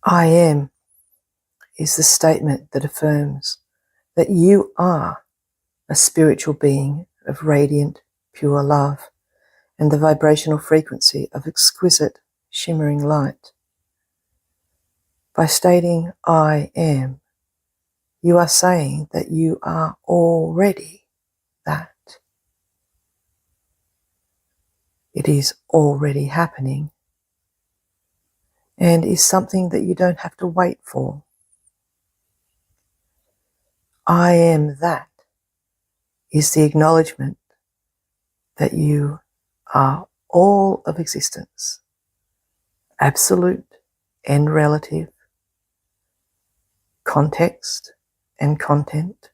I am is the statement that affirms that you are a spiritual being of radiant, pure love and the vibrational frequency of exquisite, shimmering light. By stating I am, you are saying that you are already that. It is already happening and is something that you don't have to wait for. I am that is the acknowledgement that you are all of existence, absolute and relative, context and content,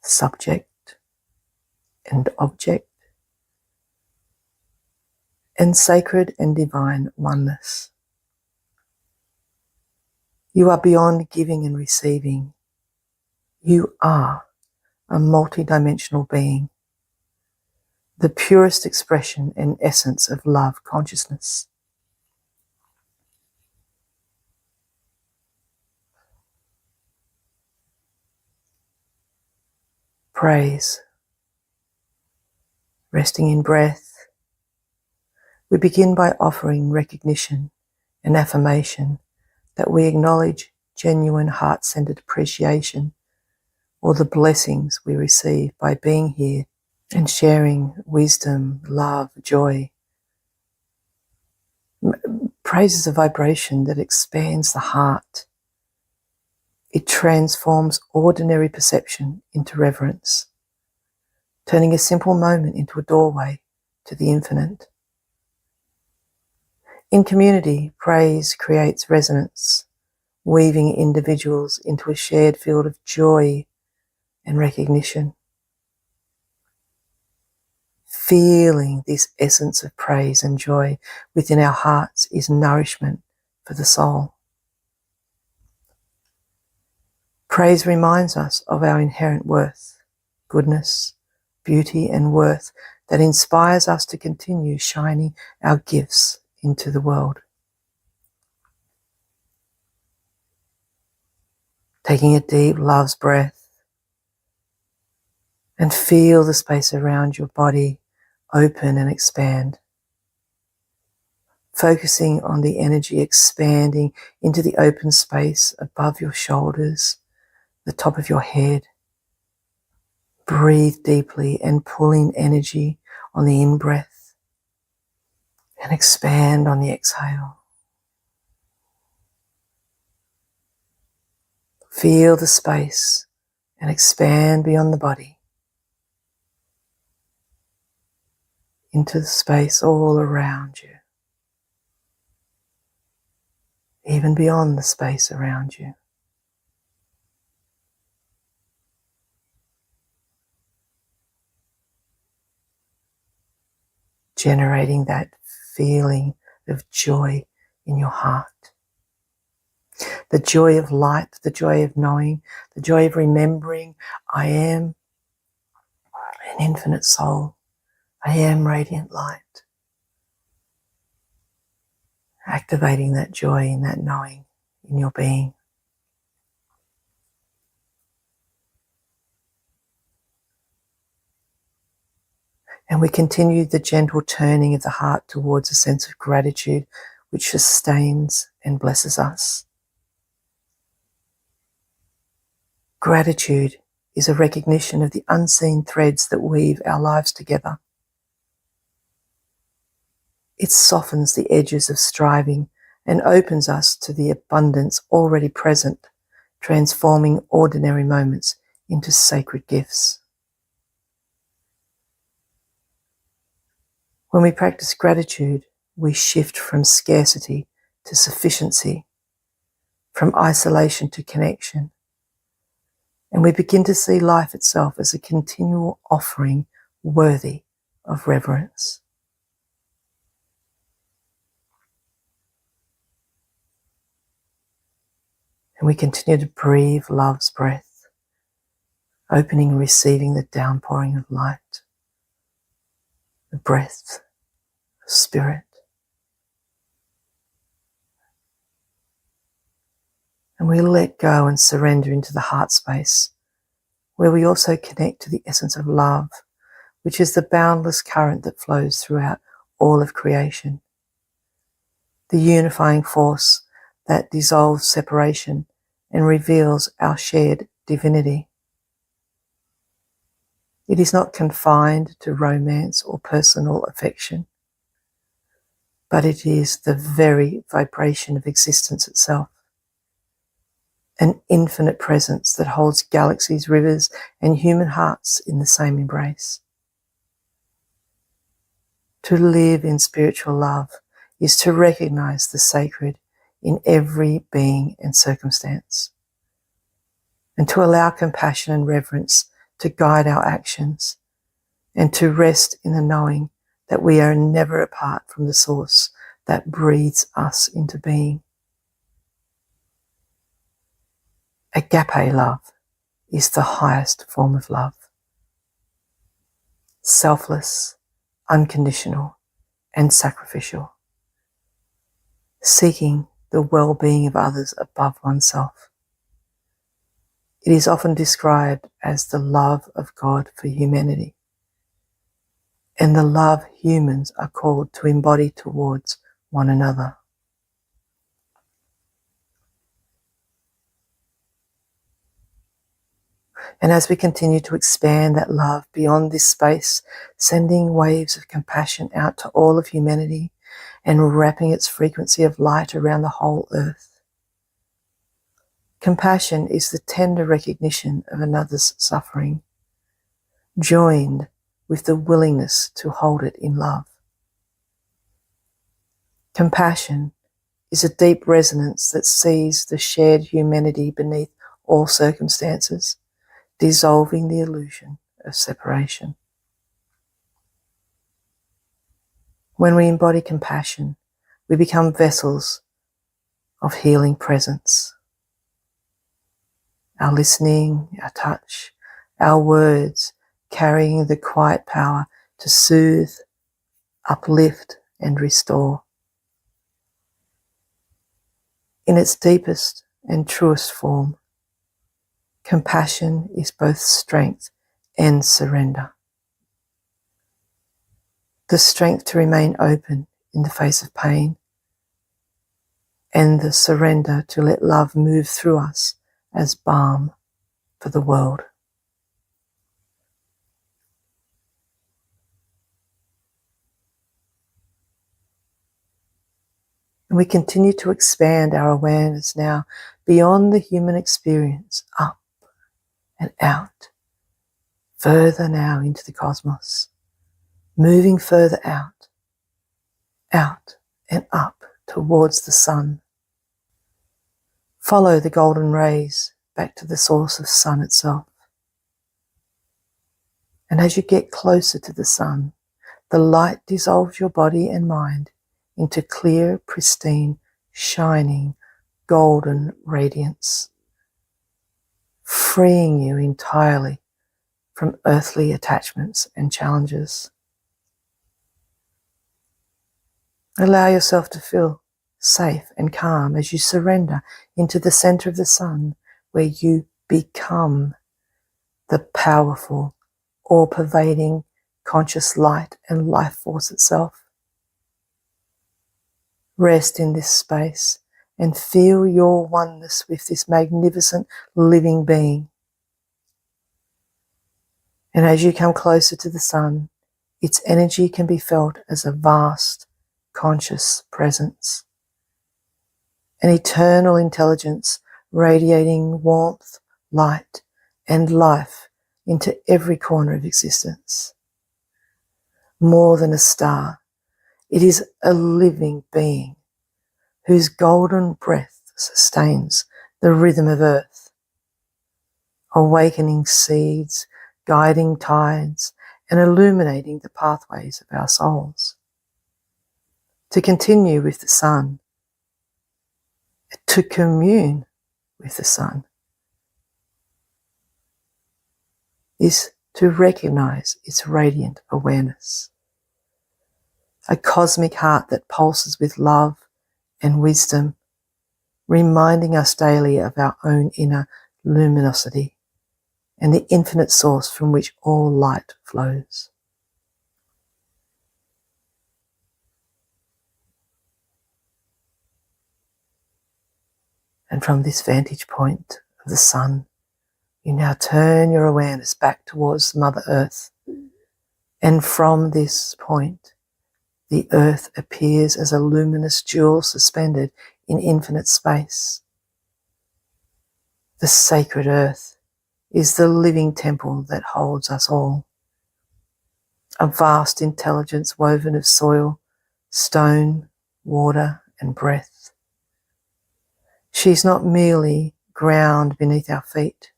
subject and object, and sacred and divine oneness. You are beyond giving and receiving. You are a multidimensional being, the purest expression and essence of love consciousness. Praise. Resting in breath, we begin by offering recognition and affirmation that we acknowledge genuine heart-centered appreciation or the blessings we receive by being here and sharing wisdom, love, joy. Praise is a vibration that expands the heart. It transforms ordinary perception into reverence, turning a simple moment into a doorway to the infinite. In community, praise creates resonance, weaving individuals into a shared field of joy and recognition. Feeling this essence of praise and joy within our hearts is nourishment for the soul. Praise reminds us of our inherent worth, goodness, beauty, and worth that inspires us to continue shining our gifts into the world. Taking a deep love's breath and feel the space around your body open and expand. Focusing on the energy expanding into the open space above your shoulders, the top of your head. Breathe deeply and pull in energy on the in-breath and expand on the exhale. Feel the space and expand beyond the body into the space all around you, even beyond the space around you. Generating that feeling of joy in your heart. The joy of light, the joy of knowing, the joy of remembering, I am an infinite soul. I am radiant light. Activating that joy and that knowing in your being. And we continue the gentle turning of the heart towards a sense of gratitude which sustains and blesses us. Gratitude is a recognition of the unseen threads that weave our lives together. It softens the edges of striving and opens us to the abundance already present, transforming ordinary moments into sacred gifts. When we practice gratitude, we shift from scarcity to sufficiency, from isolation to connection, and we begin to see life itself as a continual offering worthy of reverence. And we continue to breathe love's breath, opening and receiving the downpouring of light, the breath of spirit. And we let go and surrender into the heart space, where we also connect to the essence of love, which is the boundless current that flows throughout all of creation, the unifying force that dissolves separation and reveals our shared divinity. It is not confined to romance or personal affection, but it is the very vibration of existence itself, an infinite presence that holds galaxies, rivers, and human hearts in the same embrace. To live in spiritual love is to recognize the sacred in every being and circumstance, and to allow compassion and reverence to guide our actions, and to rest in the knowing that we are never apart from the source that breathes us into being. Agape love is the highest form of love. Selfless, unconditional, and sacrificial. Seeking the well-being of others above oneself. It is often described as the love of God for humanity, and the love humans are called to embody towards one another. And as we continue to expand that love beyond this space, sending waves of compassion out to all of humanity and wrapping its frequency of light around the whole earth. Compassion is the tender recognition of another's suffering, joined with the willingness to hold it in love. Compassion is a deep resonance that sees the shared humanity beneath all circumstances, dissolving the illusion of separation. When we embody compassion, we become vessels of healing presence. Our listening, our touch, our words carrying the quiet power to soothe, uplift, and restore. In its deepest and truest form, compassion is both strength and surrender. The strength to remain open in the face of pain, and the surrender to let love move through us as balm for the world. And we continue to expand our awareness now beyond the human experience, up and out, further now into the cosmos, moving further out and up towards the sun. Follow the golden rays back to the source of sun itself. And as you get closer to the sun, the light dissolves your body and mind into clear, pristine, shining, golden radiance, freeing you entirely from earthly attachments and challenges. Allow yourself to feel safe and calm as you surrender into the center of the sun, where you become the powerful, all-pervading conscious light and life force itself. Rest in this space and feel your oneness with this magnificent living being. And as you come closer to the sun, its energy can be felt as a vast, conscious presence, an eternal intelligence radiating warmth, light, and life into every corner of existence. More than a star, it is a living being whose golden breath sustains the rhythm of earth, awakening seeds, guiding tides, and illuminating the pathways of our souls. To continue with the sun, to commune with the sun, is to recognize its radiant awareness. A cosmic heart that pulses with love and wisdom, reminding us daily of our own inner luminosity and the infinite source from which all light flows. And from this vantage point of the sun, you now turn your awareness back towards Mother Earth. And from this point, the earth appears as a luminous jewel suspended in infinite space. The sacred earth is the living temple that holds us all. A vast intelligence woven of soil, stone, water, and breath. She's not merely ground beneath our feet,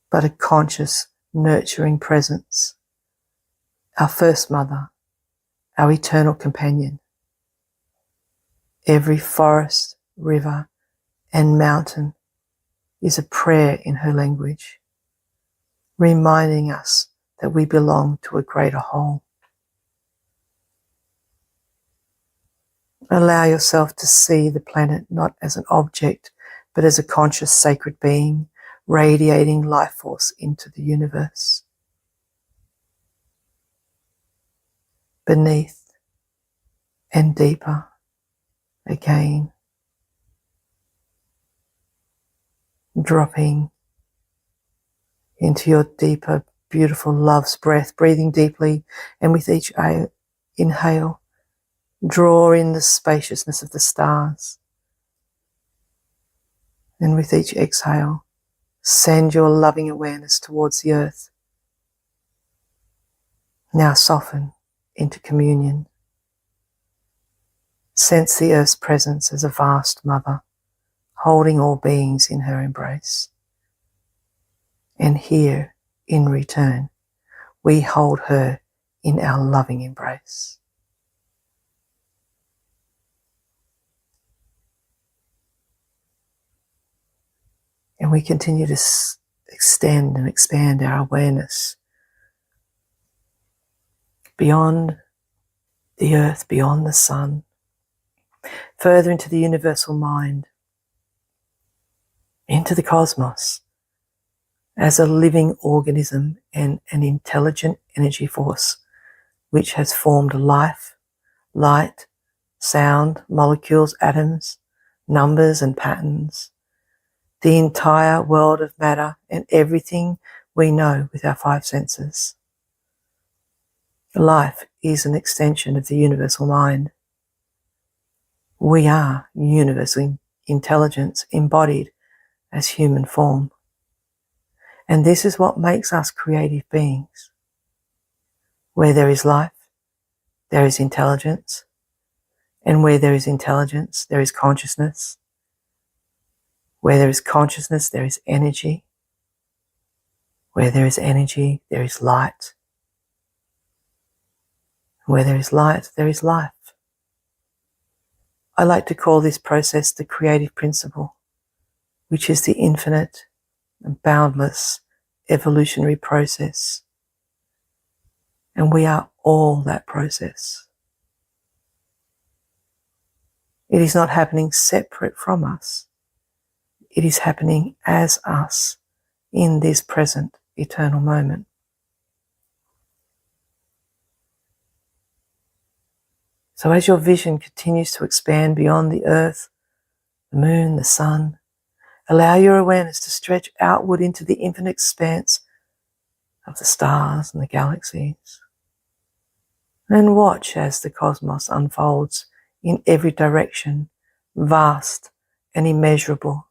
but a conscious, nurturing presence. Our first mother, our eternal companion. Every forest, river, and mountain is a prayer in her language, reminding us that we belong to a greater whole. Allow yourself to see the planet not as an object, but as a conscious sacred being, radiating life force into the universe. Beneath and deeper again, dropping into your deeper, beautiful love's breath, breathing deeply, and with each inhale, draw in the spaciousness of the stars. And with each exhale, send your loving awareness towards the earth. Now soften into communion. Sense the earth's presence as a vast mother, holding all beings in her embrace. And here, in return, we hold her in our loving embrace. And we continue to extend and expand our awareness beyond the earth, beyond the sun, further into the universal mind, into the cosmos, as a living organism and an intelligent energy force which has formed life, light, sound, molecules, atoms, numbers and patterns, the entire world of matter and everything we know with our five senses. Life is an extension of the universal mind. We are universal intelligence embodied as human form. And this is what makes us creative beings. Where there is life, there is intelligence. And where there is intelligence, there is consciousness. Where there is consciousness, there is energy. Where there is energy, there is light. Where there is light, there is life. I like to call this process the creative principle, which is the infinite and boundless evolutionary process. And we are all that process. It is not happening separate from us. It is happening as us in this present eternal moment. So as your vision continues to expand beyond the earth, the moon, the sun, allow your awareness to stretch outward into the infinite expanse of the stars and the galaxies. And watch as the cosmos unfolds in every direction, vast and immeasurable,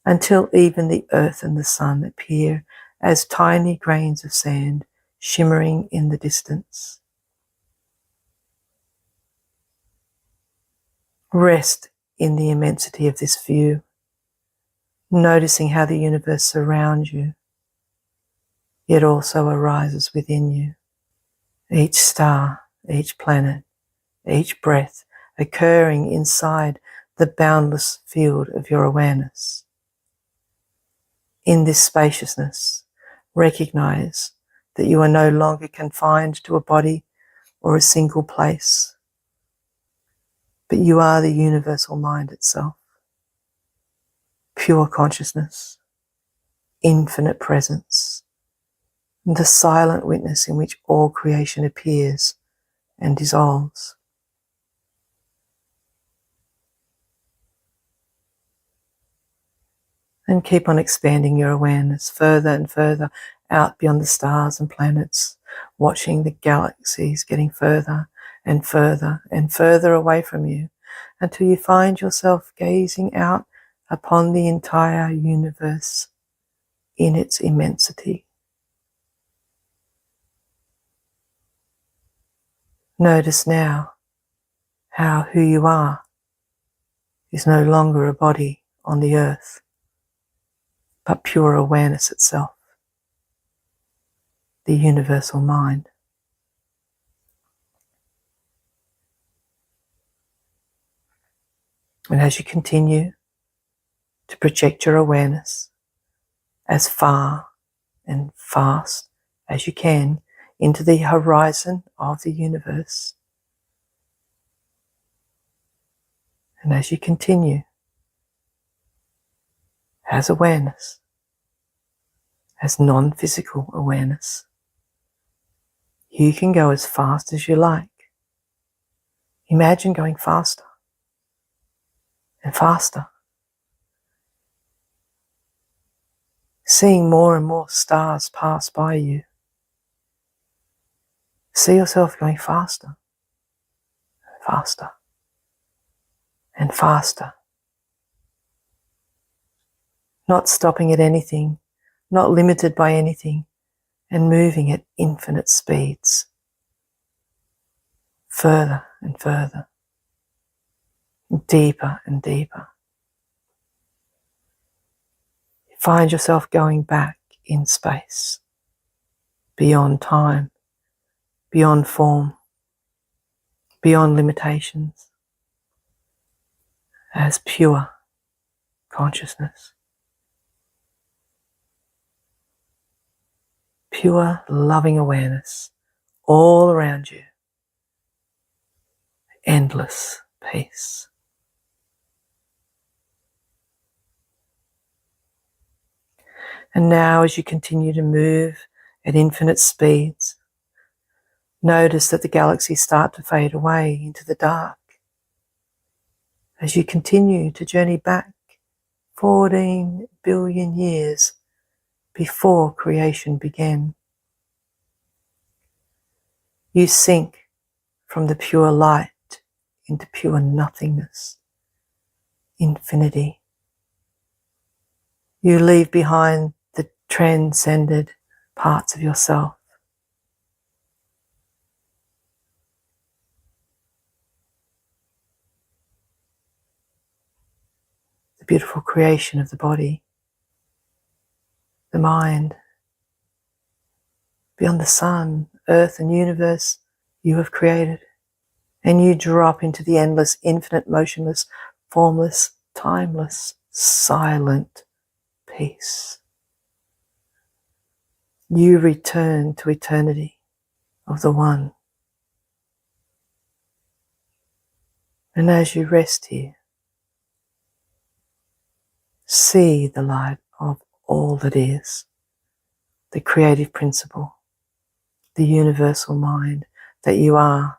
until even the earth and the sun appear as tiny grains of sand shimmering in the distance. Rest in the immensity of this view, noticing how the universe surrounds you, yet also arises within you. Each star, each planet, each breath occurring inside the boundless field of your awareness. In this spaciousness, recognize that you are no longer confined to a body or a single place, but you are the universal mind itself. pure consciousness, infinite presence, the silent witness in which all creation appears and dissolves. And keep on expanding your awareness further and further out beyond the stars and planets, watching the galaxies getting further and further and further away from you, until you find yourself gazing out upon the entire universe in its immensity. Notice now how who you are is no longer a body on the earth, but pure awareness itself, the universal mind. And as you continue to project your awareness as far and fast as you can into the horizon of the universe, and as you continue as awareness, as non-physical awareness, you can go as fast as you like. Imagine going faster and faster, seeing more and more stars pass by you. See yourself going faster, faster, and faster. Not stopping at anything, not limited by anything, and moving at infinite speeds. Further and further, deeper and deeper. Find yourself going back in space, beyond time, beyond form, beyond limitations, as pure consciousness. Pure, loving awareness all around you. Endless peace. And now, as you continue to move at infinite speeds, notice that the galaxies start to fade away into the dark. As you continue to journey back 14 billion years before creation began, you sink from the pure light into pure nothingness, infinity. You leave behind the transcended parts of yourself. The beautiful creation of the body, the mind, beyond the sun, earth and universe you have created. And you drop into the endless, infinite, motionless, formless, timeless, silent peace. You return to eternity of the One. And as you rest here, see the light of all that is, the creative principle, the universal mind that you are,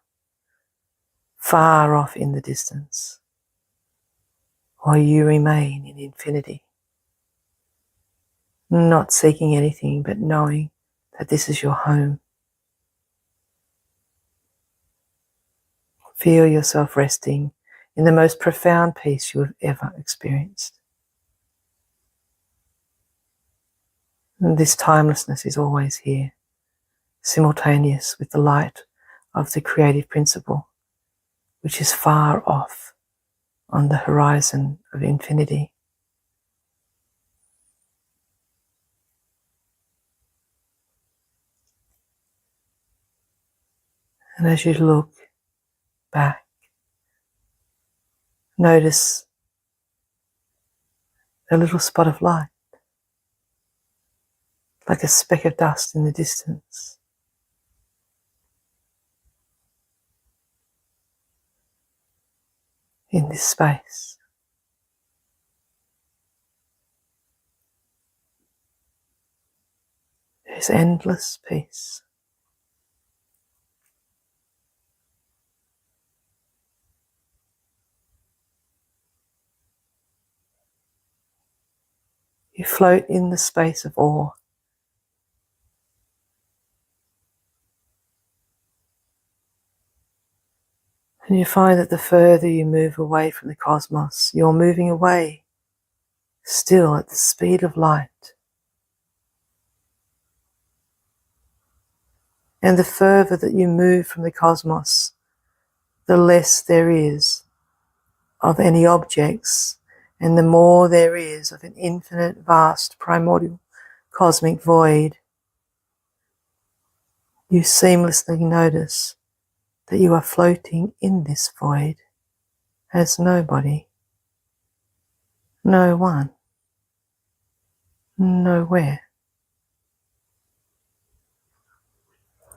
far off in the distance, while you remain in infinity, not seeking anything but knowing that this is your home. Feel yourself resting in the most profound peace you have ever experienced. And this timelessness is always here, simultaneous with the light of the creative principle, which is far off on the horizon of infinity. And as you look back, notice a little spot of light, like a speck of dust in the distance. In this space, There's endless peace. You float in the space of awe. And you find that the further you move away from the cosmos, you're moving away, still at the speed of light. And the further that you move from the cosmos, the less there is of any objects, and the more there is of an infinite, vast, primordial, cosmic void. You seamlessly notice that you are floating in this void as nobody, no one, nowhere.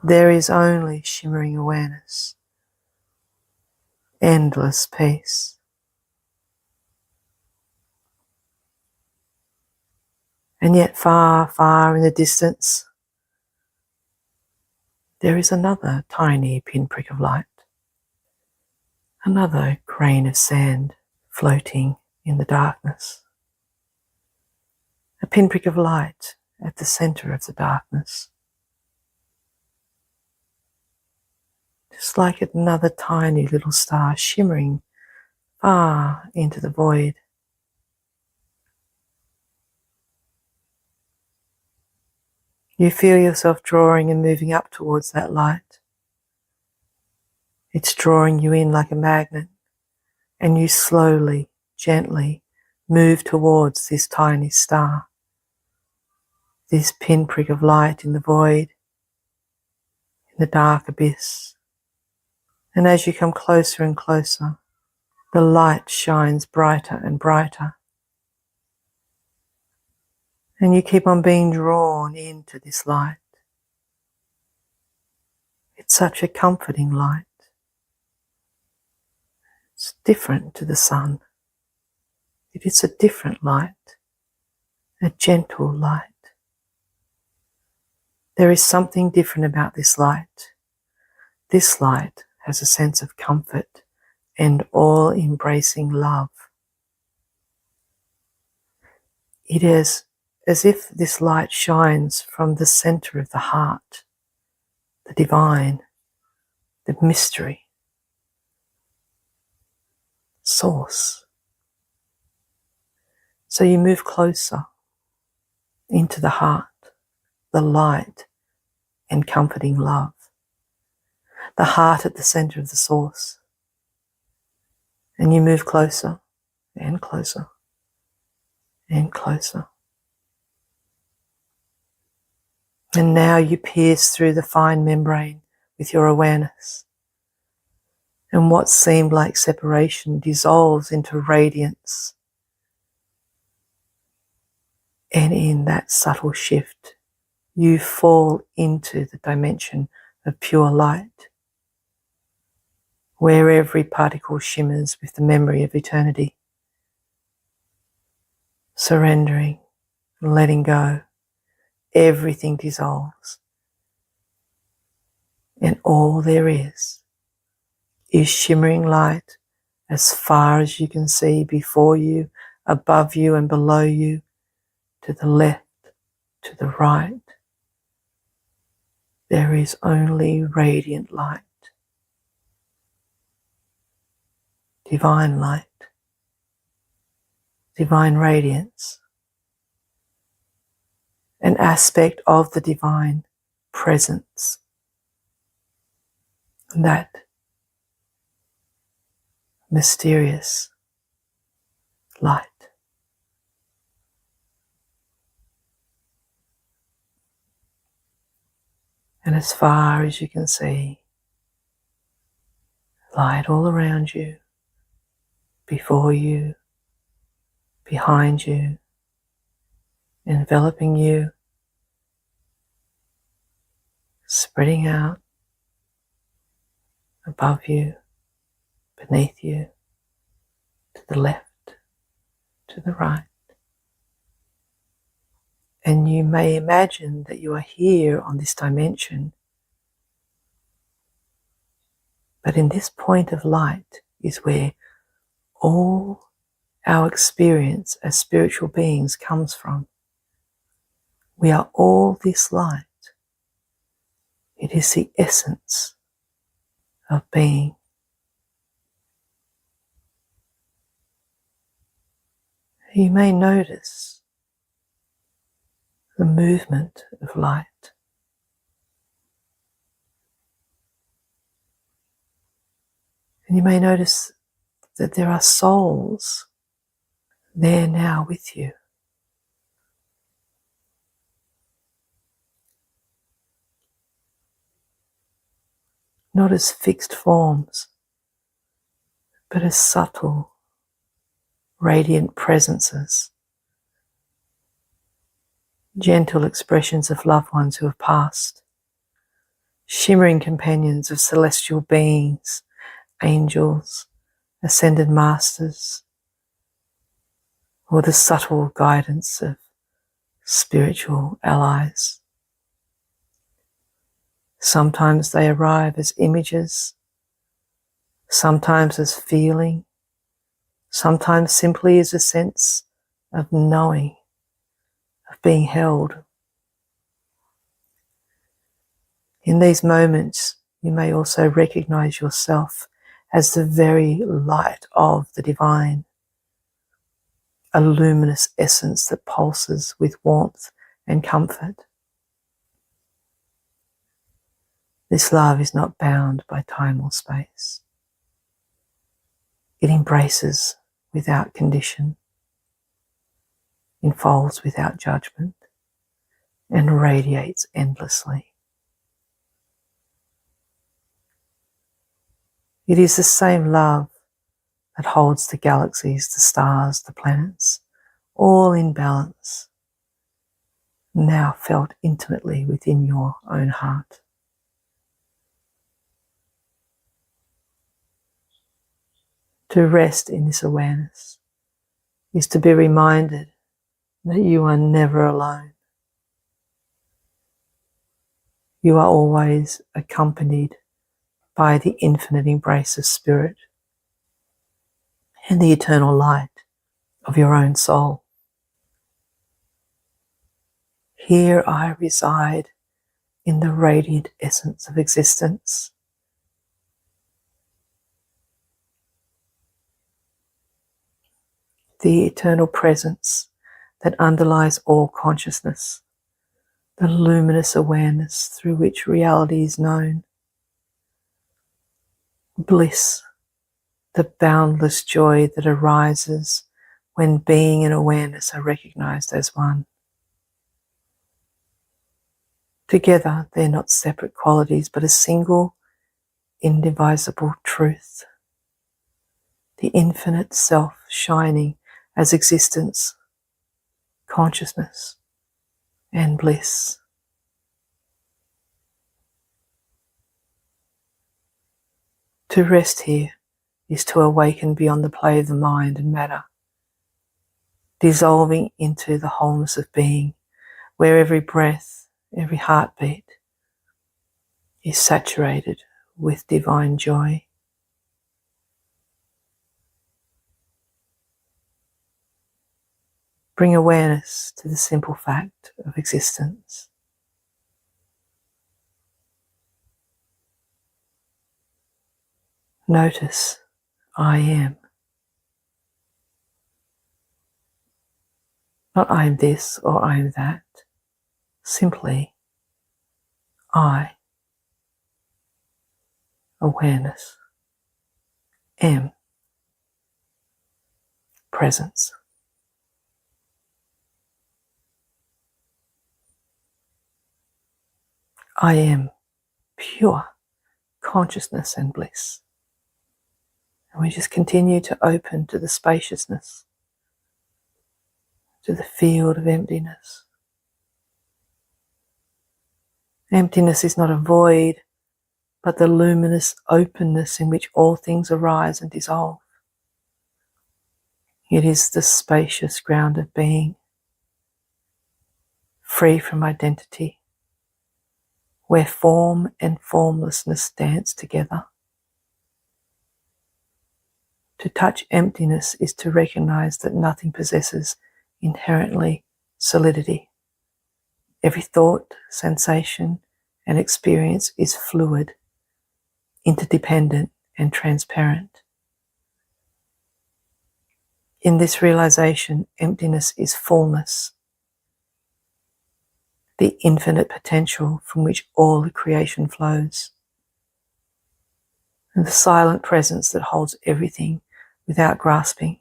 There is only shimmering awareness, endless peace. And yet far, far in the distance, there is another tiny pinprick of light, another grain of sand floating in the darkness. A pinprick of light at the center of the darkness. Just like another tiny little star shimmering far into the void. You feel yourself drawing and moving up towards that light. It's drawing you in like a magnet, and you slowly, gently move towards this tiny star, this pinprick of light in the void, in the dark abyss. And as you come closer and closer, the light shines brighter and brighter. And you keep on being drawn into this light. It's such a comforting light. It's different to the sun. It is a different light, a gentle light. There is something different about this light. This light has a sense of comfort and all-embracing love. It is as if this light shines from the center of the heart, the divine, the mystery, source. So you move closer into the heart, the light and comforting love, the heart at the center of the source. And you move closer and closer and closer. And now you pierce through the fine membrane with your awareness. And what seemed like separation dissolves into radiance. And in that subtle shift, you fall into the dimension of pure light, where every particle shimmers with the memory of eternity. Surrendering and letting go, everything dissolves. And all there is shimmering light as far as you can see, before you, above you and below you, to the left, to the right. There is only radiant light, divine light, divine radiance, an aspect of the divine presence. That mysterious light. And as far as you can see, light all around you, before you, behind you, enveloping you, spreading out above you, beneath you, to the left, to the right. And you may imagine that you are here on this dimension, but in this point of light is where all our experience as spiritual beings comes from. We are all this light. It is the essence of being. You may notice the movement of light. And you may notice that there are souls there now with you. Not as fixed forms, but as subtle, radiant presences, gentle expressions of loved ones who have passed, shimmering companions of celestial beings, angels, ascended masters, or the subtle guidance of spiritual allies. Sometimes they arrive as images, sometimes as feeling, sometimes simply as a sense of knowing, of being held. In these moments, you may also recognize yourself as the very light of the divine, a luminous essence that pulses with warmth and comfort. This love is not bound by time or space. It embraces without condition, enfolds without judgment, and radiates endlessly. It is the same love that holds the galaxies, the stars, the planets, all in balance, now felt intimately within your own heart. To rest in this awareness is to be reminded that you are never alone. You are always accompanied by the infinite embrace of spirit and the eternal light of your own soul. Here I reside in the radiant essence of existence. The eternal presence that underlies all consciousness, the luminous awareness through which reality is known. Bliss, the boundless joy that arises when being and awareness are recognized as one. Together, they're not separate qualities, but a single, indivisible truth. The infinite self shining as existence, consciousness, and bliss. To rest here is to awaken beyond the play of the mind and matter, dissolving into the wholeness of being, where every breath, every heartbeat is saturated with divine joy. Bring awareness to the simple fact of existence. Notice, I am. Not I am this or I am that. Simply, I, awareness, am, presence. I am pure consciousness and bliss. And we just continue to open to the spaciousness, to the field of emptiness. Emptiness is not a void, but the luminous openness in which all things arise and dissolve. It is the spacious ground of being. free from identity, where form and formlessness dance together. To touch emptiness is to recognize that nothing possesses inherently solidity. Every thought, sensation, and experience is fluid, interdependent, and transparent. In this realization, emptiness is fullness, the infinite potential from which all the creation flows, and the silent presence that holds everything without grasping,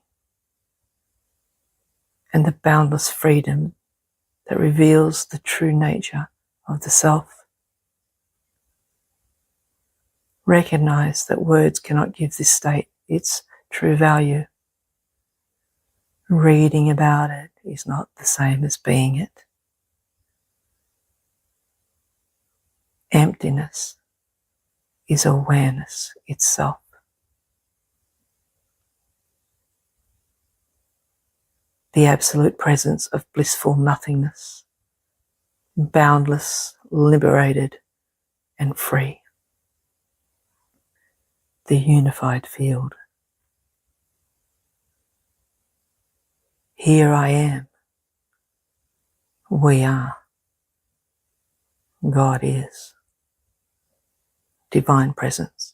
and the boundless freedom that reveals the true nature of the self. Recognize that words cannot give this state its true value. Reading about it is not the same as being it. Emptiness is awareness itself. The absolute presence of blissful nothingness, boundless, liberated, and free. The unified field. Here I am. We are. God is. Divine presence.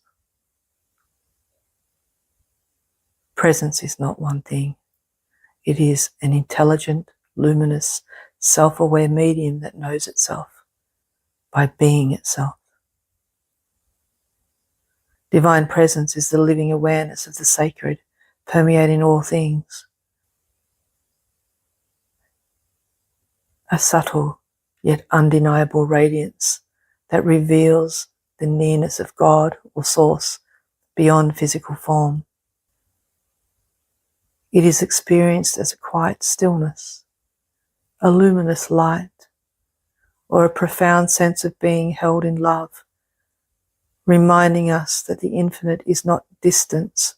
Presence is not one thing. It is an intelligent, luminous, self-aware medium that knows itself by being itself. Divine presence is the living awareness of the sacred, permeating all things. A subtle yet undeniable radiance that reveals the nearness of God or Source beyond physical form. It is experienced as a quiet stillness, a luminous light, or a profound sense of being held in love, reminding us that the infinite is not distance,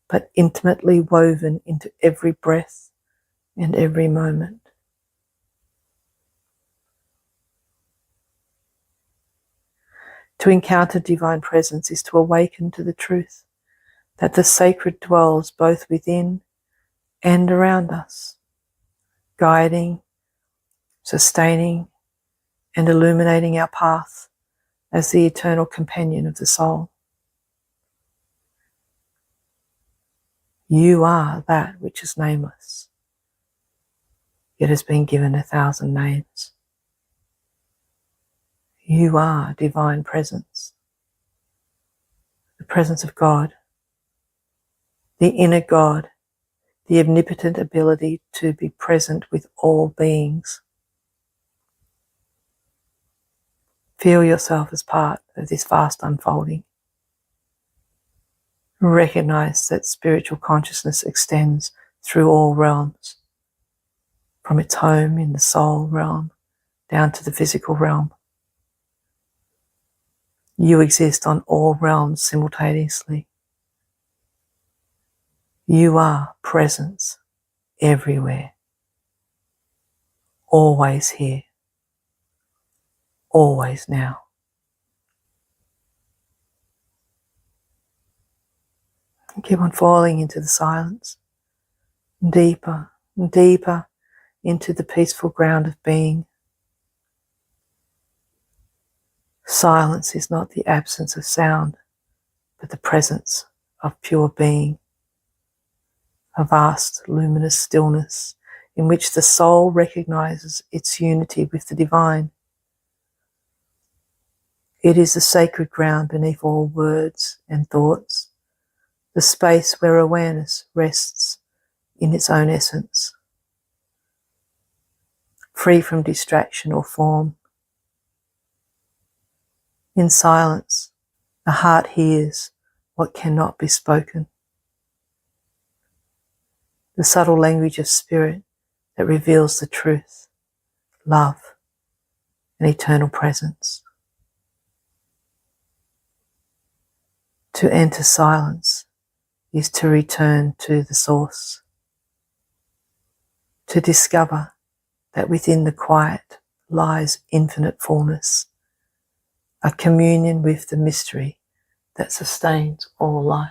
but intimately woven into every breath and every moment. To encounter divine presence is to awaken to the truth that the sacred dwells both within and around us, guiding, sustaining, and illuminating our path as the eternal companion of the soul. You are that which is nameless, yet has been given 1,000 names. You are divine presence, the presence of God, the inner God, the omnipotent ability to be present with all beings. Feel yourself as part of this vast unfolding. Recognize that spiritual consciousness extends through all realms, from its home in the soul realm down to the physical realm. You exist on all realms simultaneously. You are presence everywhere, always here, always now. And keep on falling into the silence, deeper and deeper into the peaceful ground of being. Silence is not the absence of sound, but the presence of pure being, a vast luminous stillness in which the soul recognizes its unity with the divine. It is the sacred ground beneath all words and thoughts, the space where awareness rests in its own essence, free from distraction or form. In silence, the heart hears what cannot be spoken, the subtle language of spirit that reveals the truth, love, and eternal presence. To enter silence is to return to the source, to discover that within the quiet lies infinite fullness, a communion with the mystery that sustains all life.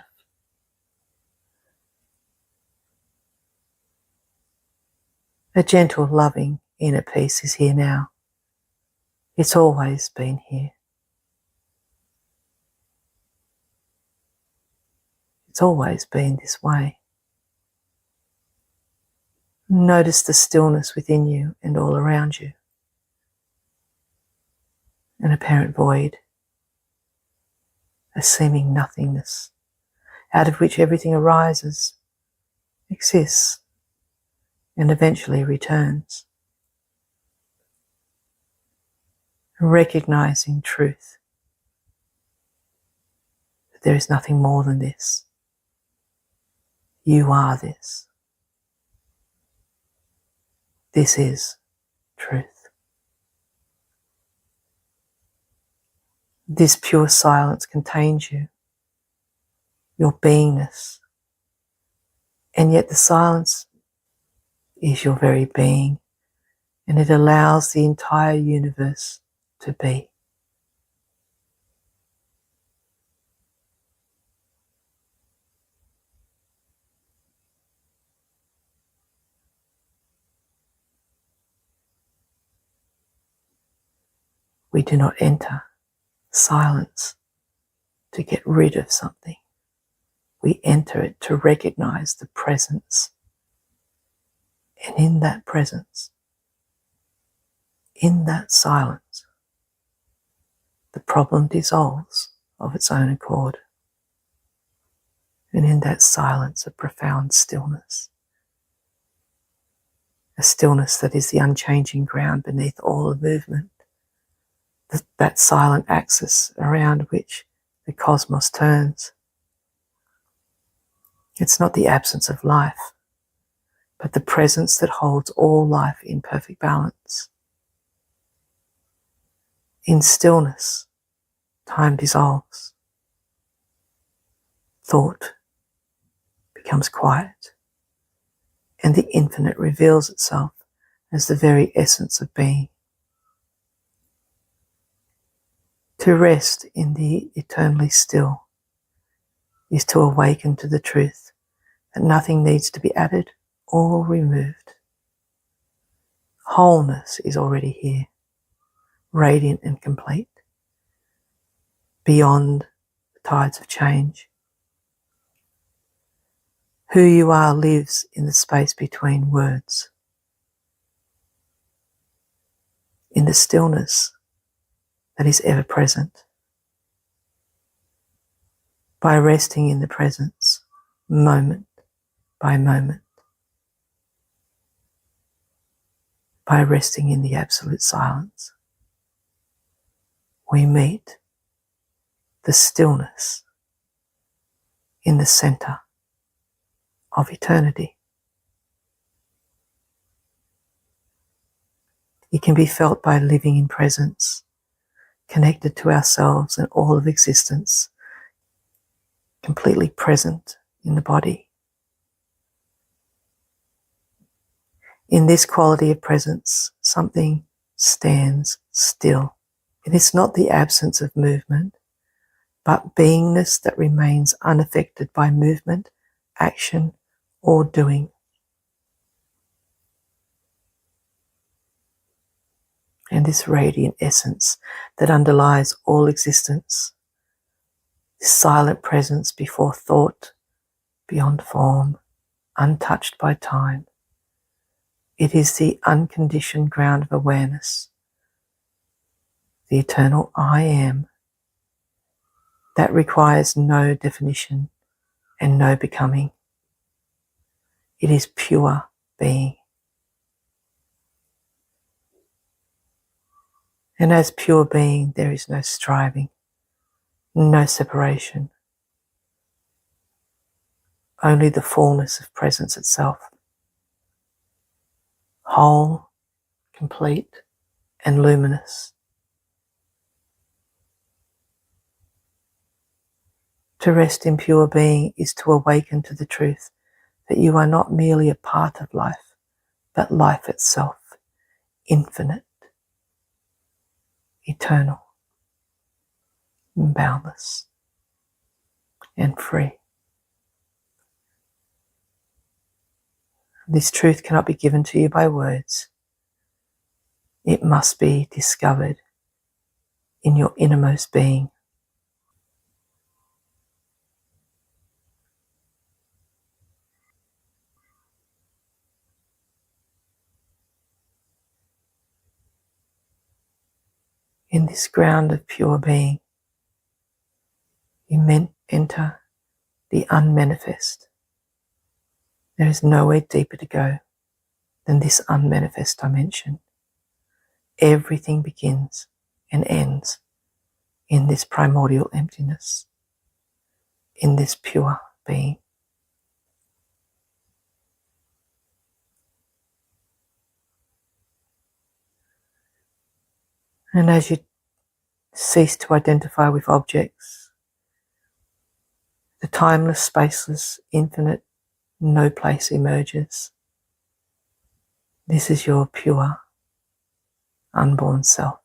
A gentle, loving inner peace is here now. It's always been here. It's always been this way. Notice the stillness within you and all around you. An apparent void, a seeming nothingness, out of which everything arises, exists, and eventually returns. Recognizing truth, that there is nothing more than this. You are this. This is truth. This pure silence contains you, your beingness, and yet the silence is your very being, and it allows the entire universe to be. We do not enter silence to get rid of something. We enter it to recognize the presence. And in that presence, in that silence, the problem dissolves of its own accord. And in that silence, a profound stillness. A stillness that is the unchanging ground beneath all the movement. That silent axis around which the cosmos turns. It's not the absence of life, but the presence that holds all life in perfect balance. In stillness, time dissolves. Thought becomes quiet, and the infinite reveals itself as the very essence of being. To rest in the eternally still is to awaken to the truth that nothing needs to be added or removed. Wholeness is already here, radiant and complete, beyond the tides of change. Who you are lives in the space between words, in the stillness that is ever present. By resting in the presence, moment by moment, by resting in the absolute silence, we meet the stillness in the center of eternity. It can be felt by living in presence, connected to ourselves and all of existence, completely present in the body. In this quality of presence, something stands still. It is not the absence of movement, but beingness that remains unaffected by movement, action, or doing. And this radiant essence that underlies all existence, this silent presence before thought, beyond form, untouched by time. It is the unconditioned ground of awareness, the eternal I am, that requires no definition and no becoming. It is pure being. And as pure being, there is no striving, no separation, only the fullness of presence itself, whole, complete, and luminous. To rest in pure being is to awaken to the truth that you are not merely a part of life, but life itself, infinite, eternal, boundless, and free. This truth cannot be given to you by words. It must be discovered in your innermost being. In this ground of pure being, you enter the unmanifest. There is nowhere deeper to go than this unmanifest dimension. Everything begins and ends in this primordial emptiness, in this pure being. And as you cease to identify with objects, the timeless, spaceless, infinite, no place emerges. This is your pure, unborn self.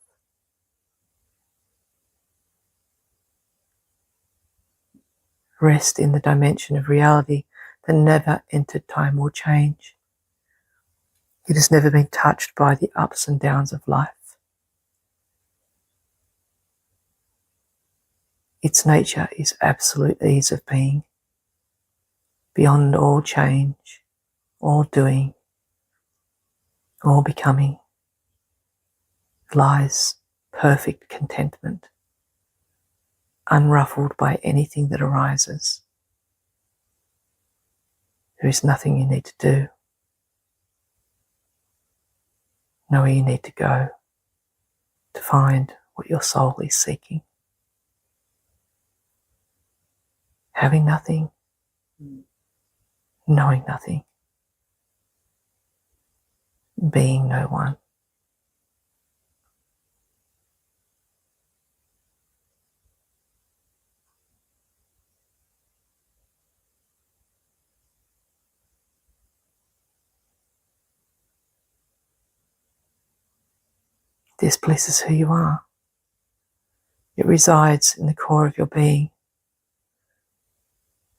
Rest in the dimension of reality that never entered time or change. It has never been touched by the ups and downs of life. Its nature is absolute ease of being, beyond all change, all doing, all becoming, lies perfect contentment, unruffled by anything that arises. There is nothing you need to do, nowhere you need to go to find what your soul is seeking. Having nothing, knowing nothing, being no one. This bliss is who you are. It resides in the core of your being.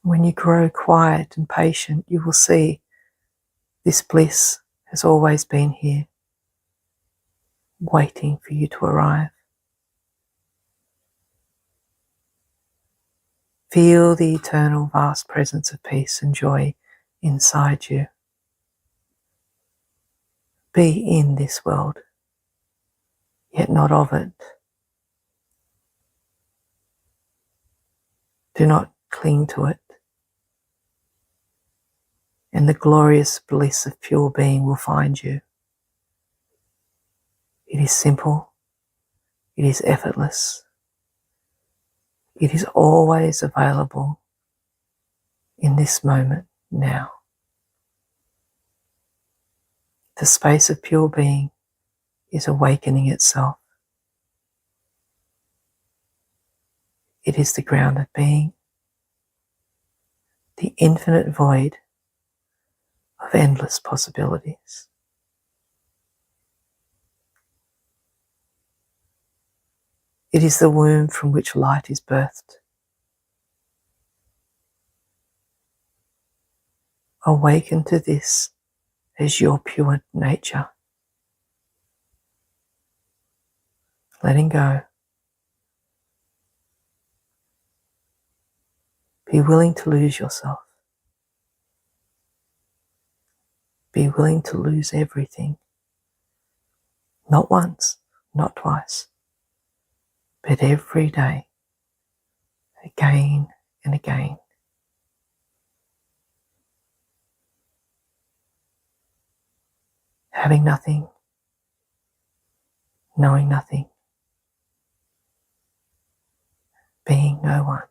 When you grow quiet and patient, you will see this bliss has always been here, waiting for you to arrive. Feel the eternal vast presence of peace and joy inside you. Be in this world, yet not of it. Do not cling to it, and the glorious bliss of pure being will find you. It is simple, it is effortless, it is always available in this moment now. The space of pure being is awakening itself. It is the ground of being, the infinite void of endless possibilities. It is the womb from which light is birthed. Awaken to this as your pure nature. Letting go. Be willing to lose yourself. Be willing to lose everything. Not once, not twice, but every day, again and again. Having nothing, knowing nothing, being no one.